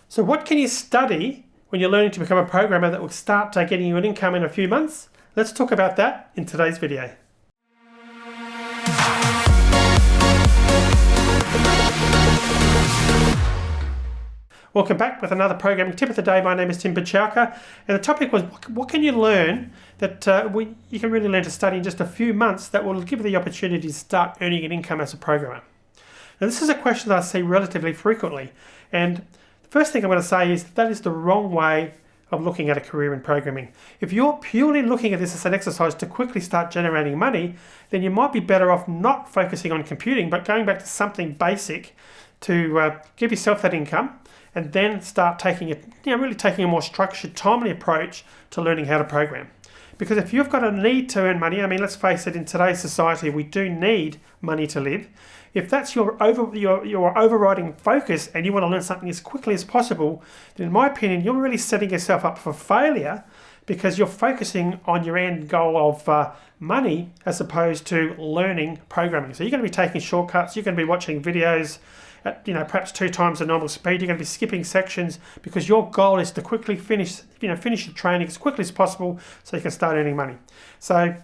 So what can you study when you're learning to become a programmer that will start getting you an income in a few months? Let's talk about that in today's video. Welcome back with another programming tip of the day. My name is Tim Buchalka, and the topic was what can you learn that you can really learn to study in just a few months that will give you the opportunity to start earning an income as a programmer. Now, this is a question that I see relatively frequently, and the first thing I'm going to say is that is the wrong way of looking at a career in programming. If you're purely looking at this as an exercise to quickly start generating money, then you might be better off not focusing on computing, but going back to something basic to give yourself that income, and then start really taking a more structured, timely approach to learning how to program. Because if you've got a need to earn money, I mean, let's face it, in today's society, we do need money to live. If that's your overriding focus and you want to learn something as quickly as possible, then in my opinion, you're really setting yourself up for failure because you're focusing on your end goal of money as opposed to learning programming. So you're going to be taking shortcuts, you're going to be watching videos at perhaps 2 times the normal speed. You're going to be skipping sections because your goal is to quickly finish your training as quickly as possible so you can start earning money. So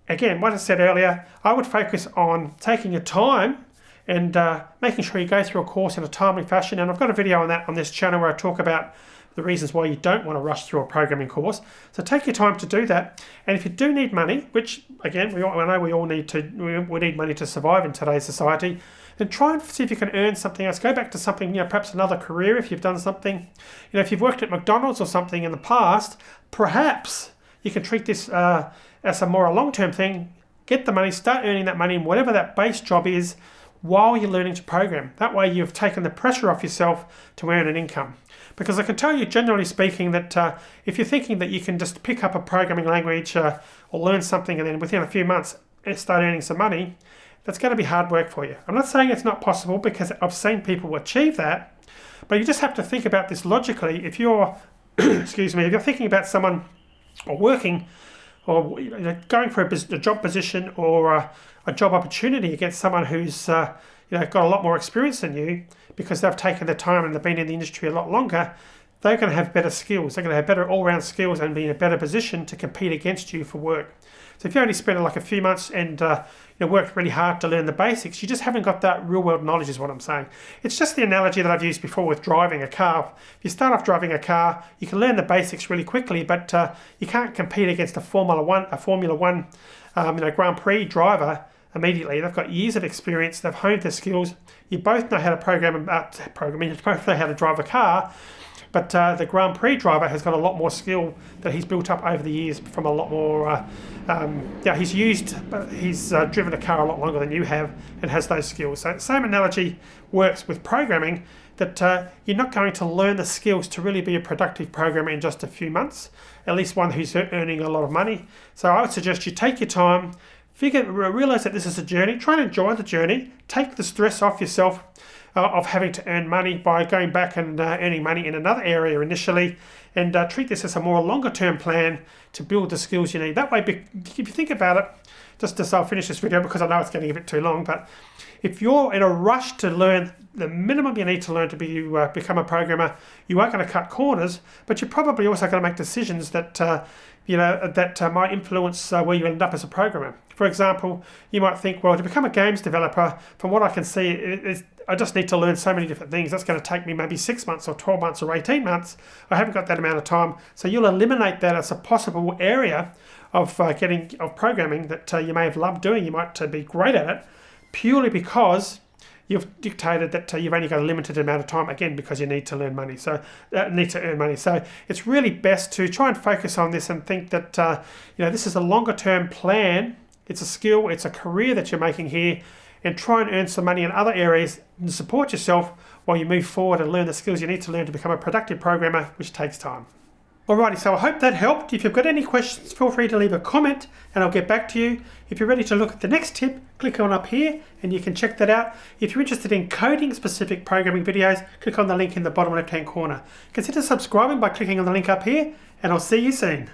again, what I said earlier, I would focus on taking your time and making sure you go through a course in a timely fashion. And I've got a video on that on this channel where I talk about the reasons why you don't want to rush through a programming course. So take your time to do that. And if you do need money, which again, I know we all need money to survive in today's society, then try and see if you can earn something else. Go back to something, perhaps another career if you've done something. If you've worked at McDonald's or something in the past, perhaps you can treat this as a more long-term thing. Get the money, start earning that money in whatever that base job is while you're learning to program. That way you've taken the pressure off yourself to earn an income. Because I can tell you, generally speaking, that if you're thinking that you can just pick up a programming language or learn something and then within a few months start earning some money, that's going to be hard work for you. I'm not saying it's not possible because I've seen people achieve that, but you just have to think about this logically. If you're, if you're thinking about someone or working or going for a job position or a job opportunity against someone who's got a lot more experience than you because they've taken their time and they've been in the industry a lot longer, they're going to have better skills. They're going to have better all-round skills and be in a better position to compete against you for work. So if you only spent like a few months and worked really hard to learn the basics, you just haven't got that real-world knowledge is what I'm saying. It's just the analogy that I've used before with driving a car. If you start off driving a car, you can learn the basics really quickly, but you can't compete against a Formula One Grand Prix driver immediately. They've got years of experience. They've honed their skills. You both know how to programming. You both know how to drive a car. But the Grand Prix driver has got a lot more skill that he's built up over the years from a lot more. He's driven a car a lot longer than you have and has those skills. So the same analogy works with programming, that you're not going to learn the skills to really be a productive programmer in just a few months, at least one who's earning a lot of money. So I would suggest you take your time, realize that this is a journey, try and enjoy the journey, take the stress off yourself of having to earn money by going back and earning money in another area initially, and treat this as a more longer term plan to build the skills you need. That way, if you think about it, just as I'll finish this video because I know it's getting a bit too long, but if you're in a rush to learn the minimum you need to learn to become a programmer, you are going to cut corners, but you're probably also going to make decisions that might influence where you end up as a programmer. For example, you might think, well, to become a games developer, from what I can see, I just need to learn so many different things. That's going to take me maybe 6 months or 12 months or 18 months. I haven't got that amount of time. So you'll eliminate that as a possible area of programming that you may have loved doing. You might be great at it purely because you've dictated that you've only got a limited amount of time, again, because you need to earn money. So it's really best to try and focus on this and think that this is a longer term plan. It's a skill, it's a career that you're making here, and try and earn some money in other areas and support yourself while you move forward and learn the skills you need to learn to become a productive programmer, which takes time. Alrighty, so I hope that helped. If you've got any questions, feel free to leave a comment and I'll get back to you. If you're ready to look at the next tip, click on up here and you can check that out. If you're interested in coding specific programming videos, click on the link in the bottom left hand corner. Consider subscribing by clicking on the link up here, and I'll see you soon.